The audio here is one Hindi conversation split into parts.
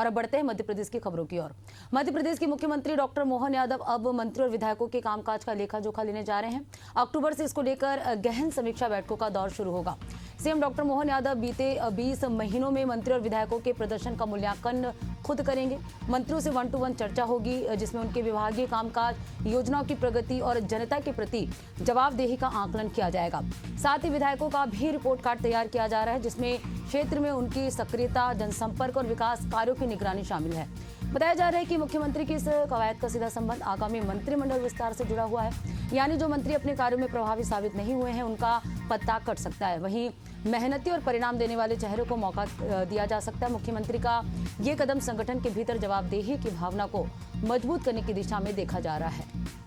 और अब बढ़ते हैं मध्य प्रदेश की खबरों की ओर। मध्य प्रदेश के मुख्यमंत्री डॉक्टर मोहन यादव अब मंत्री और विधायकों के कामकाज का लेखा जोखा लेने जा रहे हैं। अक्टूबर से इसको लेकर गहन समीक्षा बैठकों का दौर शुरू होगा। सीएम डॉक्टर मोहन यादव बीते 20 महीनों में मंत्री और विधायकों के प्रदर्शन का मूल्यांकन खुद करेंगे। मंत्रियों से 1-to-1 चर्चा होगी, जिसमें उनके विभागीय कामकाज, योजनाओं की प्रगति और जनता के प्रति जवाबदेही का आकलन किया जाएगा। साथ ही विधायकों का भी रिपोर्ट कार्ड तैयार किया जा रहा है, जिसमें क्षेत्र में उनकी सक्रियता, जनसंपर्क और विकास कार्यों की निगरानी शामिल है। बताया जा रहा है कि मुख्यमंत्री की इस कवायद का सीधा संबंध आगामी मंत्रिमंडल विस्तार से जुड़ा हुआ है, यानी जो मंत्री अपने कार्यों में प्रभावी साबित नहीं हुए हैं उनका पत्ता कट सकता है। वहीं मेहनती और परिणाम देने वाले चेहरों को मौका दिया जा सकता है। मुख्यमंत्री का ये कदम संगठन के भीतर जवाबदेही की भावना को मजबूत करने की दिशा में देखा जा रहा है।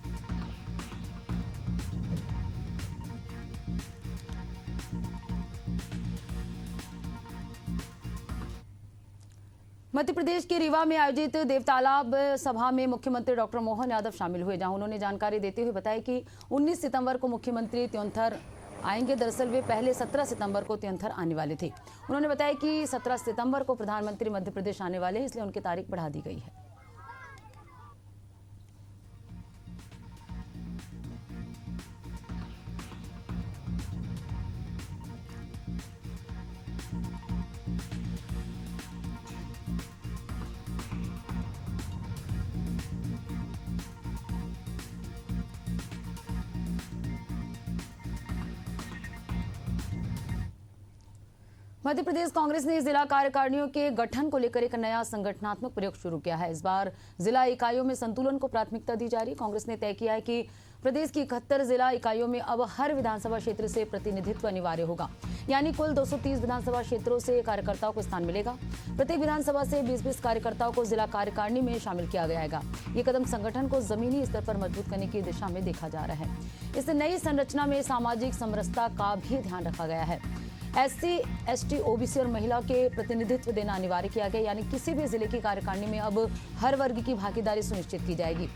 मध्य प्रदेश के रीवा में आयोजित देवतालाब सभा में मुख्यमंत्री डॉक्टर मोहन यादव शामिल हुए, जहां उन्होंने जानकारी देते हुए बताया कि 19 सितंबर को मुख्यमंत्री त्योंथर आएंगे। दरअसल वे पहले 17 सितंबर को त्योंथर आने वाले थे। उन्होंने बताया कि 17 सितंबर को प्रधानमंत्री मध्य प्रदेश आने वाले हैं, इसलिए उनकी तारीख बढ़ा दी गई है। मध्य प्रदेश कांग्रेस ने जिला कार्यकारिणियों के गठन को लेकर एक नया संगठनात्मक प्रयोग शुरू किया है। इस बार जिला इकाइयों में संतुलन को प्राथमिकता दी जा रही। कांग्रेस ने तय किया है कि प्रदेश की 71 जिला इकाइयों में अब हर विधानसभा क्षेत्र से प्रतिनिधित्व अनिवार्य होगा, यानी कुल 230 विधानसभा क्षेत्रों से कार्यकर्ताओं को स्थान मिलेगा। प्रत्येक विधानसभा से 20-20 कार्यकर्ताओं को जिला कार्यकारिणी में शामिल किया गया। ये कदम संगठन को जमीनी स्तर पर मजबूत करने की दिशा में देखा जा रहा है। इस नई संरचना में सामाजिक समरसता का भी ध्यान रखा गया है। SC, ST, OBC और महिला के प्रतिनिधित्व देना अनिवार्य किया गया, यानी किसी भी जिले की कार्यकारिणी में अब हर वर्ग की भागीदारी सुनिश्चित की जाएगी।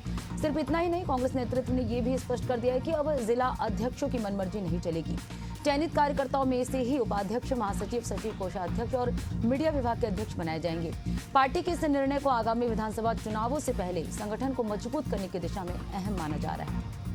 सिर्फ इतना ही नहीं, कांग्रेस नेतृत्व ने यह भी स्पष्ट कर दिया है कि अब जिला अध्यक्षों की मनमर्जी नहीं चलेगी। चयनित कार्यकर्ताओं में से ही उपाध्यक्ष, महासचिव, सचिव, कोषाध्यक्ष और मीडिया विभाग के अध्यक्ष बनाए जाएंगे। पार्टी के इस निर्णय को आगामी विधानसभा चुनावों से पहले संगठन को मजबूत करने की दिशा में अहम माना जा रहा है।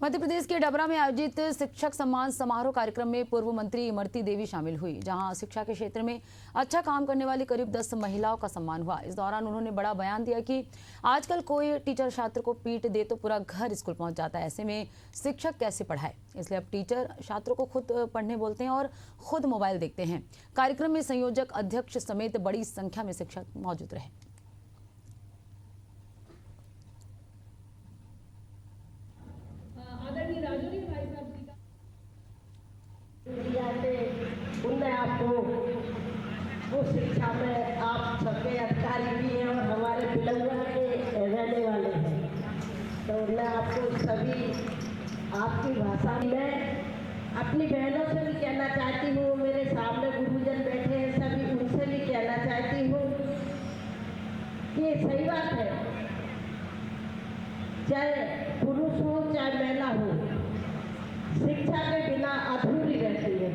मध्य प्रदेश के डबरा में आयोजित शिक्षक सम्मान समारोह कार्यक्रम में पूर्व मंत्री इमरती देवी शामिल हुई, जहां शिक्षा के क्षेत्र में अच्छा काम करने वाली करीब 10 महिलाओं का सम्मान हुआ। इस दौरान उन्होंने बड़ा बयान दिया कि आजकल कोई टीचर छात्र को पीट दे तो पूरा घर स्कूल पहुंच जाता है, ऐसे में शिक्षक कैसे पढ़ाए। इसलिए अब टीचर छात्रों को खुद पढ़ने बोलते हैं और खुद मोबाइल देखते हैं। कार्यक्रम में संयोजक, अध्यक्ष समेत बड़ी संख्या में शिक्षक मौजूद रहे। उनने आपको उस शिक्षा में आप सबके अधिकारी भी हैं और हमारे बिलौआ के रहने वाले हैं, तो मैं आपको सभी आपकी भाषा में अपनी बहनों से भी कहना चाहती हूँ, मेरे सामने गुरुजन बैठे हैं, सभी उनसे भी कहना चाहती हूँ कि सही बात है, चाहे पुरुष हो चाहे महिला हो, शिक्षा के बिना अधूरी रहती है।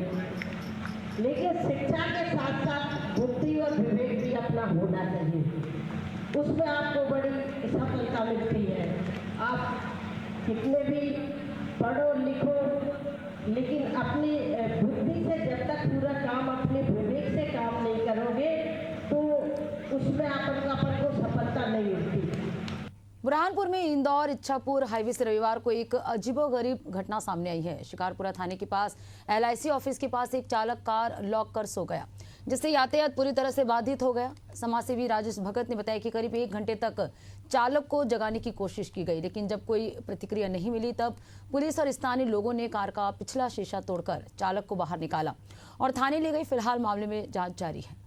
लेकिन शिक्षा के साथ साथ बुद्धि और विवेक भी अपना होना चाहिए, उसमें आपको बड़ी सफलता मिलती है। आप कितने भी पढ़ो लिखो, लेकिन अपनी बुद्धि से जब तक पूरा काम अपने विवेक से काम नहीं करोगे तो उसमें आपको सफलता नहीं मिलती। बुरहानपुर में इंदौर इच्छापुर हाईवे से रविवार को एक अजीबोगरीब घटना सामने आई है। शिकारपुरा थाने के पास LIC ऑफिस के पास एक चालक कार लॉक कर सो गया, जिससे यातायात पूरी तरह से बाधित हो गया। समाजसेवी राजेश भगत ने बताया कि करीब 1 घंटे तक चालक को जगाने की कोशिश की गई, लेकिन जब कोई प्रतिक्रिया नहीं मिली तब पुलिस और स्थानीय लोगों ने कार का पिछला शीशा तोड़कर चालक को बाहर निकाला और थाने ले गई। फिलहाल मामले में जाँच जारी है।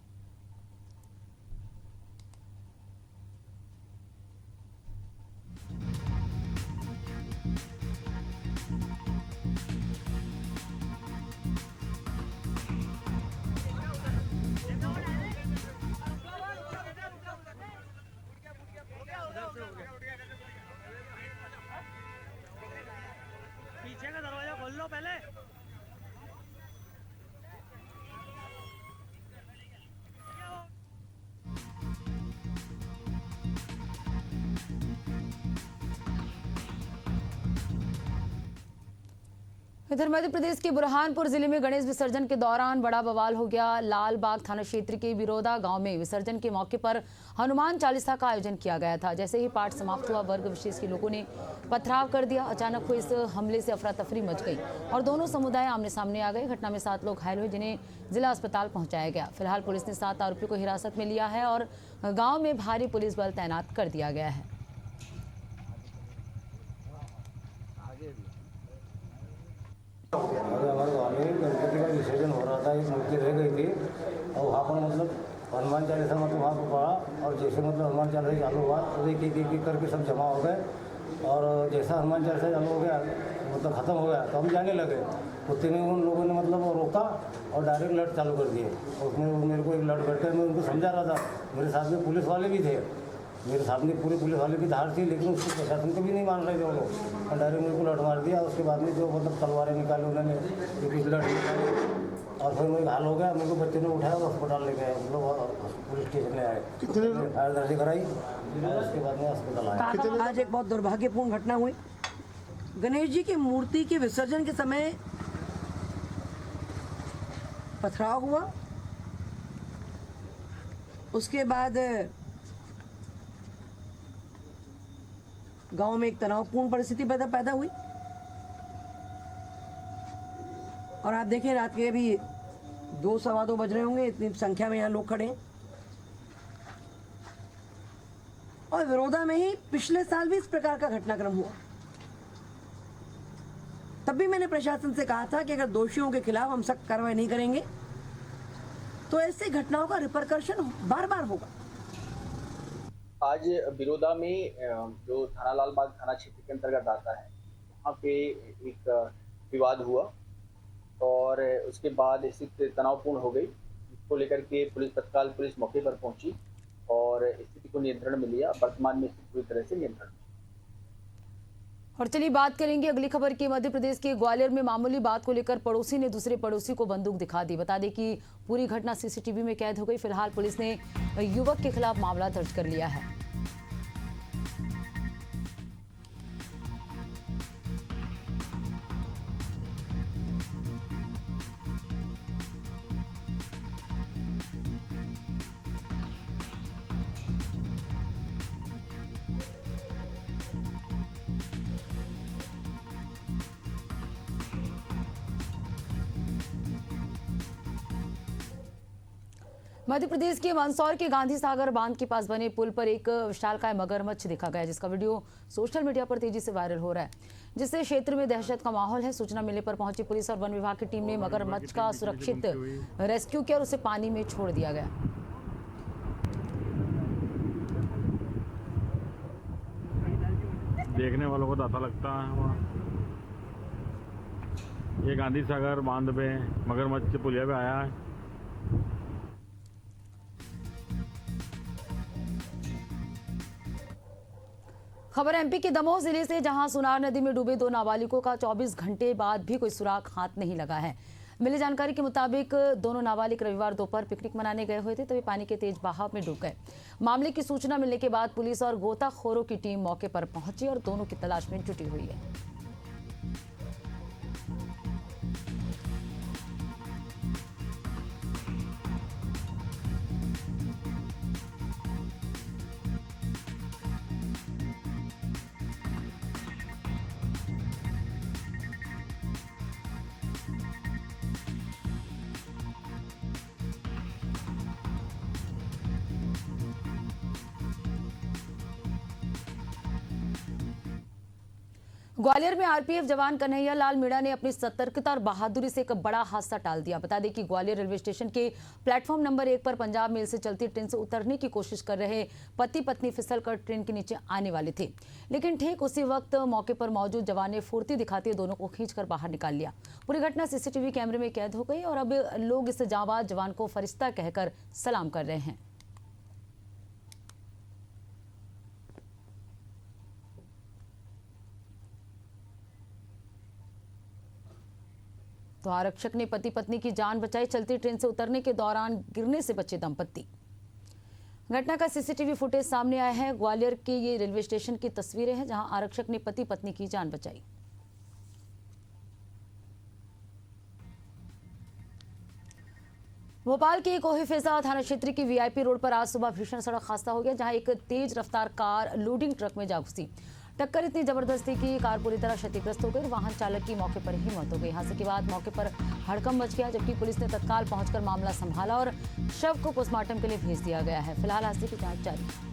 पीछे का दरवाजा खोल पहले। इधर मध्य प्रदेश के बुरहानपुर जिले में गणेश विसर्जन के दौरान बड़ा बवाल हो गया। लाल बाग थाना क्षेत्र के बिरोदा गांव में विसर्जन के मौके पर हनुमान चालीसा का आयोजन किया गया था। जैसे ही पाठ समाप्त हुआ, वर्ग विशेष के लोगों ने पथराव कर दिया। अचानक हुए इस हमले से अफरा तफरी मच गई और दोनों समुदाय आमने सामने आ गए। घटना में 7 लोग घायल हुए, जिन्हें जिला अस्पताल पहुंचाया गया। फिलहाल पुलिस ने 7 आरोपियों को हिरासत में लिया है और गाँव में भारी पुलिस बल तैनात कर दिया गया है। हमारे गाँव में गणपति का विसर्जन हो रहा था, एक मूर्ति रह गई थी और वहाँ पर मतलब हनुमान चालीसा मतलब वहाँ पर पड़ा और जैसे मतलब हनुमान चालीसा चालू हुआ तो एक एक करके सब जमा हो गए और जैसा हनुमान चालीसा चालू हो गया मतलब ख़त्म हो गया तो हम जाने लगे। उतने में उन लोगों ने मतलब रोका और डायरेक्ट लड़ चालू कर दिए। उसमें मेरे को एक लड़ बैठे, मैं उनको समझा रहा था। मेरे साथ में पुलिस वाले भी थे, मेरे सामने पूरे पुलिस वाले की धार थी, लेकिन उसको प्रशासन को भी नहीं मान रहे थे वो लोग। डायरेक्ट मेरे को लड़ मार दिया। उसके बाद में जो मतलब तलवारें निकाली उन्होंने, एक लड़ निकाली और फिर मेरे हाल हो गया। मेरे को बच्चे ने उठाया और अस्पताल ले गए, हम लोग पुलिस स्टेशन में आए, फायर दर्ज कराई और उसके बाद में अस्पताल आया। आज एक बहुत दुर्भाग्यपूर्ण घटना हुई। गणेश जी की मूर्ति के विसर्जन के समय पथराव हुआ। उसके बाद गांव में एक तनावपूर्ण परिस्थिति पैदा हुई और आप देखें रात के अभी 2 सवा 2 बज रहे होंगे, इतनी संख्या में यहाँ लोग खड़े हैं। और विरोधा में ही पिछले साल भी इस प्रकार का घटनाक्रम हुआ। तब भी मैंने प्रशासन से कहा था कि अगर दोषियों के खिलाफ हम सख्त कार्रवाई नहीं करेंगे तो ऐसी घटनाओं का रिपरकर्शन बार बार होगा। आज बिरोदा में जो थाना लाल बाग थाना क्षेत्र के अंतर्गत आता है, वहाँ पे एक विवाद हुआ और उसके बाद स्थिति तनावपूर्ण हो गई। इसको लेकर के तत्काल पुलिस मौके पर पहुंची और स्थिति को नियंत्रण में लिया। वर्तमान में स्थिति पूरी तरह से नियंत्रण में। और चलिए बात करेंगे अगली खबर की। मध्य प्रदेश के ग्वालियर में मामूली बात को लेकर पड़ोसी ने दूसरे पड़ोसी को बंदूक दिखा दी। बता दें कि पूरी घटना सीसीटीवी में कैद हो गई। फिलहाल पुलिस ने युवक के खिलाफ मामला दर्ज कर लिया है। मध्य प्रदेश के मंदसौर के गांधी सागर बांध के पास बने पुल पर एक विशालकाय मगरमच्छ देखा गया, जिसका वीडियो सोशल मीडिया पर तेजी से वायरल हो रहा है, जिससे क्षेत्र में दहशत का माहौल है। सूचना मिलने पर पहुंची पुलिस और वन विभाग की टीम ने मगरमच्छ का सुरक्षित रेस्क्यू किया और उसे पानी में छोड़ दिया गया। देखने वालों को तो अच्छा लगता है। वहाँ ये गांधी सागर बांध पे मगरमच्छ के पुलिया पे आया है। खबर एमपी के दमोह जिले से, जहां सुनार नदी में डूबे 2 नाबालिगों का 24 घंटे बाद भी कोई सुराग हाथ नहीं लगा है। मिली जानकारी के मुताबिक दोनों नाबालिग रविवार दोपहर पिकनिक मनाने गए हुए थे, तभी पानी के तेज बहाव में डूब गए। मामले की सूचना मिलने के बाद पुलिस और गोताखोरों की टीम मौके पर पहुंची और दोनों की तलाश में जुटी हुई है। ग्वालियर में आरपीएफ जवान कन्हैया लाल मीणा ने अपनी सतर्कता और बहादुरी से एक बड़ा हादसा टाल दिया। बता दें कि ग्वालियर रेलवे स्टेशन के प्लेटफॉर्म नंबर 1 पर पंजाब मेल से चलती ट्रेन से उतरने की कोशिश कर रहे पति पत्नी फिसलकर ट्रेन के नीचे आने वाले थे, लेकिन ठीक उसी वक्त मौके पर मौजूद जवान ने फुर्ती दिखाते दोनों को खींचकर बाहर निकाल लिया। पूरी घटना सीसीटीवी कैमरे में कैद हो गई और अब लोग इस जांबाज जवान को फरिश्ता कहकर सलाम कर रहे हैं। तो आरक्षक ने पति पत्नी की जान बचाई। चलती ट्रेन से उतरने के दौरान गिरने से बचे दंपत्ति। घटना का सीसीटीवी फुटेज सामने आया है। ग्वालियर के ये रेलवे स्टेशन की तस्वीरें हैं जहां आरक्षक ने पति पत्नी की जान बचाई। भोपाल के कोहिफेजा थाना क्षेत्र की वीआईपी रोड पर आज सुबह भीषण सड़क हादसा हो गया जहां एक तेज रफ्तार कार लोडिंग ट्रक में जा घुसी। टक्कर इतनी जबरदस्त थी कि कार पूरी तरह क्षतिग्रस्त हो गई। वाहन चालक की मौके पर ही मौत हो गई। हादसे के बाद मौके पर हड़कंप मच गया, जबकि पुलिस ने तत्काल पहुंचकर मामला संभाला और शव को पोस्टमार्टम के लिए भेज दिया गया है। फिलहाल हादसे की जांच जारी है।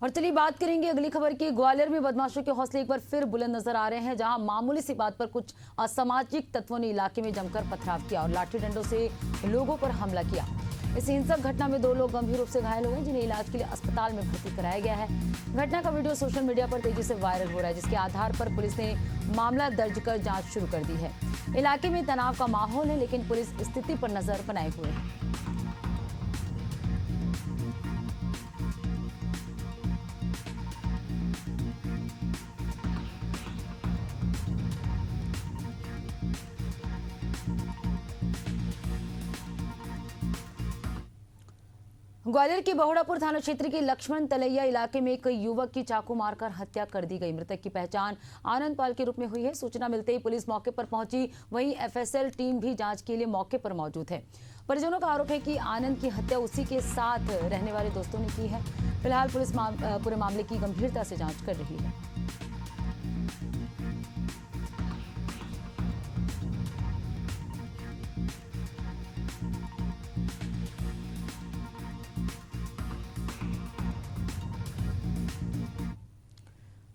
और चलिए बात करेंगे अगली खबर की। ग्वालियर में बदमाशों के हौसले एक बार फिर बुलंद नजर आ रहे हैं, जहां मामूली सी बात पर कुछ असामाजिक तत्वों ने इलाके में जमकर पथराव किया और लाठी डंडों से लोगों पर हमला किया। इस हिंसक घटना में 2 लोग गंभीर रूप से घायल हुए, जिन्हें इलाज के लिए अस्पताल में भर्ती कराया गया है। घटना का वीडियो सोशल मीडिया पर तेजी से वायरल हो रहा है, जिसके आधार पर पुलिस ने मामला दर्ज कर जांच शुरू कर दी है। इलाके में तनाव का माहौल है, लेकिन पुलिस स्थिति पर नजर बनाए हुए है। ग्वालियर के बहुड़ापुर थाना क्षेत्र के लक्ष्मण तलैया इलाके में एक युवक की चाकू मारकर हत्या कर दी गई। मृतक की पहचान आनंद पाल के रूप में हुई है। सूचना मिलते ही पुलिस मौके पर पहुंची, वहीं एफएसएल टीम भी जांच के लिए मौके पर मौजूद है। परिजनों का आरोप है कि आनंद की हत्या उसी के साथ रहने वाले दोस्तों ने की है। फिलहाल पुलिस पूरे मामले की गंभीरता से जाँच कर रही है।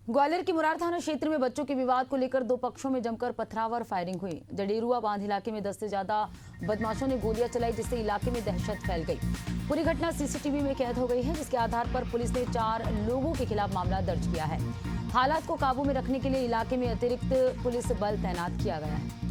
ग्वालियर की मुरार थाना क्षेत्र में बच्चों के विवाद को लेकर 2 पक्षों में जमकर पथराव और फायरिंग हुई। जडेरुआ बांध इलाके में 10 से ज्यादा बदमाशों ने गोलियां चलाई, जिससे इलाके में दहशत फैल गई। पूरी घटना सीसीटीवी में कैद हो गई है, जिसके आधार पर पुलिस ने 4 लोगों के खिलाफ मामला दर्ज किया है। हालात को काबू में रखने के लिए इलाके में अतिरिक्त पुलिस बल तैनात किया गया है।